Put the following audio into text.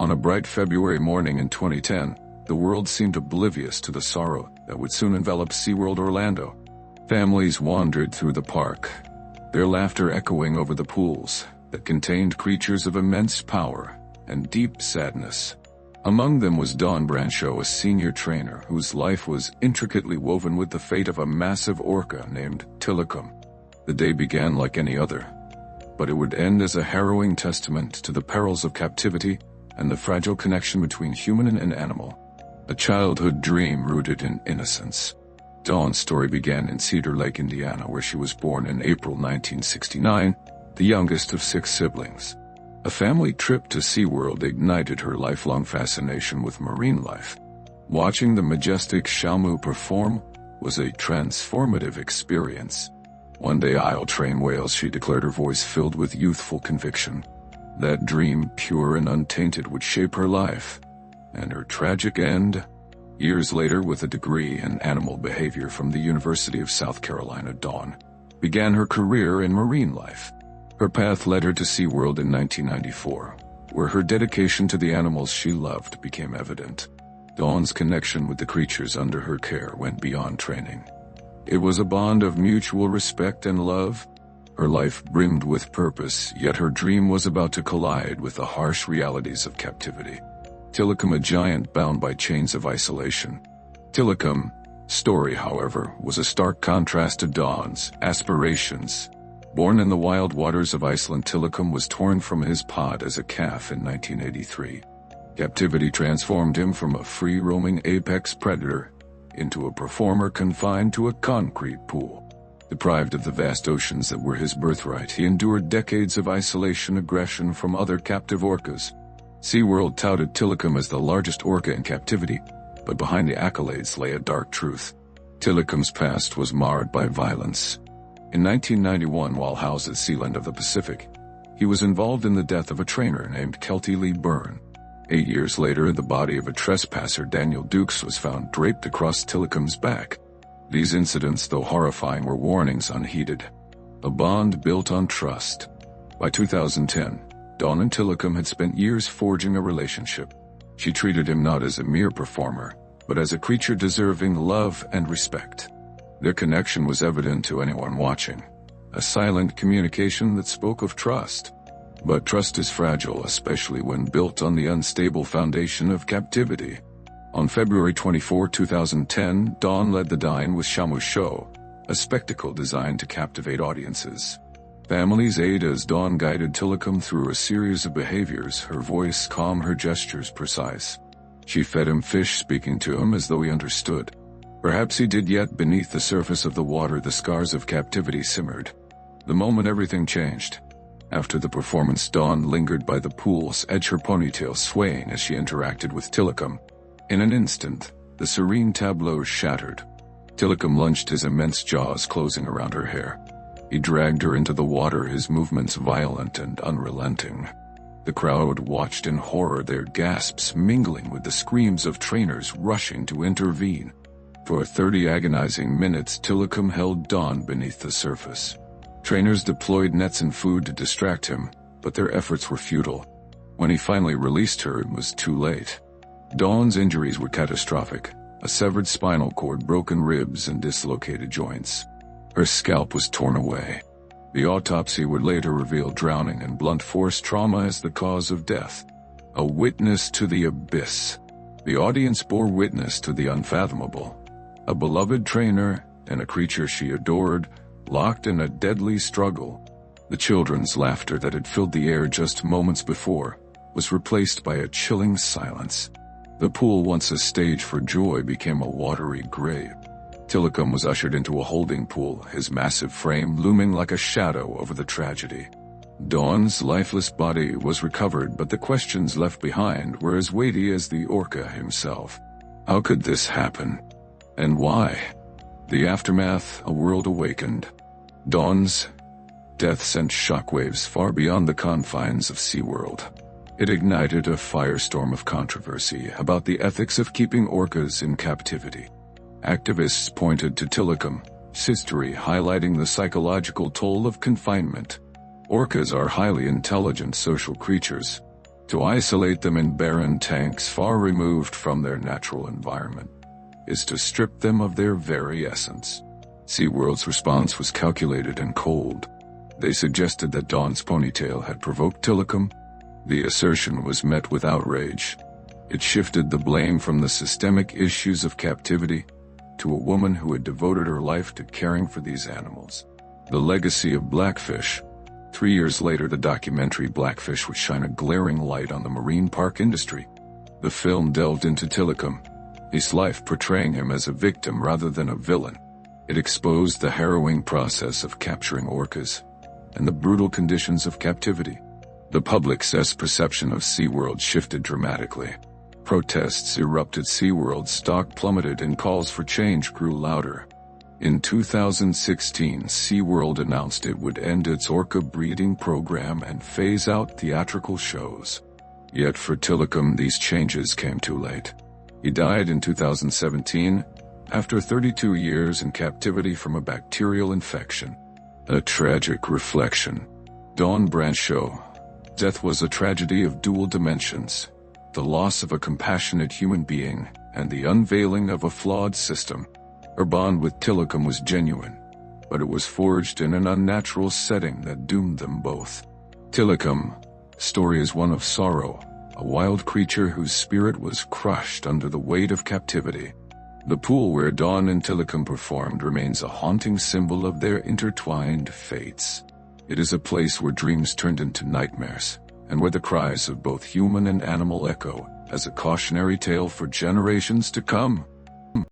On a bright February morning in 2010, the world seemed oblivious to the sorrow that would soon envelop SeaWorld Orlando. Families wandered through the park, their laughter echoing over the pools that contained creatures of immense power and deep sadness. Among them was Dawn Brancheau, a senior trainer whose life was intricately woven with the fate of a massive orca named Tilikum. The day began like any other, but it would end as a harrowing testament to the perils of captivity and the fragile connection between human and animal. A childhood dream rooted in innocence. Dawn's story began in Cedar Lake, Indiana, where she was born in April 1969, the youngest of 6 siblings. A family trip to SeaWorld ignited her lifelong fascination with marine life. Watching the majestic Shamu perform was a transformative experience. One day I'll train whales, she declared, her voice filled with youthful conviction. That dream, pure and untainted, would shape her life. And her tragic end? Years later, with a degree in animal behavior from the University of South Carolina, Dawn began her career in marine life. Her path led her to SeaWorld in 1994, where her dedication to the animals she loved became evident. Dawn's connection with the creatures under her care went beyond training. It was a bond of mutual respect and love. Her life brimmed with purpose, yet her dream was about to collide with the harsh realities of captivity. Tilikum, a giant bound by chains of isolation. Tilikum's story, however, was a stark contrast to Dawn's aspirations. Born in the wild waters of Iceland, Tilikum was torn from his pod as a calf in 1983. Captivity transformed him from a free-roaming apex predator into a performer confined to a concrete pool. Deprived of the vast oceans that were his birthright, he endured decades of isolation, aggression from other captive orcas. SeaWorld touted Tilikum as the largest orca in captivity, but behind the accolades lay a dark truth. Tilikum's past was marred by violence. In 1991, while housed at Sealand of the Pacific, he was involved in the death of a trainer named Kelty Lee Byrne. 8 years later, the body of a trespasser, Daniel Dukes, was found draped across Tilikum's back. These incidents, though horrifying, were warnings unheeded. A bond built on trust. By 2010, Dawn and Tilikum had spent years forging a relationship. She treated him not as a mere performer, but as a creature deserving love and respect. Their connection was evident to anyone watching. A silent communication that spoke of trust. But trust is fragile, especially when built on the unstable foundation of captivity. On February 24, 2010, Dawn led the Dine with Shamu show, a spectacle designed to captivate audiences. Families ate as Dawn guided Tilikum through a series of behaviors, her voice calm, her gestures precise. She fed him fish, speaking to him as though he understood. Perhaps he did, yet beneath the surface of the water the scars of captivity simmered. The moment everything changed. After the performance, Dawn lingered by the pool's edge, her ponytail swaying as she interacted with Tilikum. In an instant, the serene tableau shattered. Tilikum lunged, his immense jaws closing around her hair. He dragged her into the water, his movements violent and unrelenting. The crowd watched in horror, their gasps mingling with the screams of trainers rushing to intervene. For 30 agonizing minutes, Tilikum held Dawn beneath the surface. Trainers deployed nets and food to distract him, but their efforts were futile. When he finally released her, it was too late. Dawn's injuries were catastrophic: a severed spinal cord, broken ribs, and dislocated joints. Her scalp was torn away. The autopsy would later reveal drowning and blunt force trauma as the cause of death. A witness to the abyss. The audience bore witness to the unfathomable. A beloved trainer and a creature she adored, locked in a deadly struggle. The children's laughter that had filled the air just moments before was replaced by a chilling silence. The pool, once a stage for joy, became a watery grave. Tilikum was ushered into a holding pool, his massive frame looming like a shadow over the tragedy. Dawn's lifeless body was recovered, but the questions left behind were as weighty as the orca himself. How could this happen? And why? The aftermath, a world awakened. Dawn's death sent shockwaves far beyond the confines of SeaWorld. It ignited a firestorm of controversy about the ethics of keeping orcas in captivity. Activists pointed to Tilikum's history, highlighting the psychological toll of confinement. Orcas are highly intelligent social creatures. To isolate them in barren tanks far removed from their natural environment is to strip them of their very essence. SeaWorld's response was calculated and cold. They suggested that Dawn's ponytail had provoked Tilikum. The assertion was met with outrage. It shifted the blame from the systemic issues of captivity to a woman who had devoted her life to caring for these animals. The legacy of Blackfish. 3 years later, the documentary Blackfish would shine a glaring light on the marine park industry. The film delved into Tilikum, his life portraying him as a victim rather than a villain. It exposed the harrowing process of capturing orcas and the brutal conditions of captivity. The public's perception of SeaWorld shifted dramatically. Protests erupted, SeaWorld's stock plummeted, and calls for change grew louder. In 2016, SeaWorld announced it would end its orca breeding program and phase out theatrical shows. Yet for Tilikum, these changes came too late. He died in 2017, after 32 years in captivity from a bacterial infection. A tragic reflection. Dawn Brancheau. Death was a tragedy of dual dimensions: the loss of a compassionate human being and the unveiling of a flawed system. Her bond with Tilikum was genuine, but it was forged in an unnatural setting that doomed them both. Tilikum's story is one of sorrow, a wild creature whose spirit was crushed under the weight of captivity. The pool where Dawn and Tilikum performed remains a haunting symbol of their intertwined fates. It is a place where dreams turned into nightmares, and where the cries of both human and animal echo as a cautionary tale for generations to come.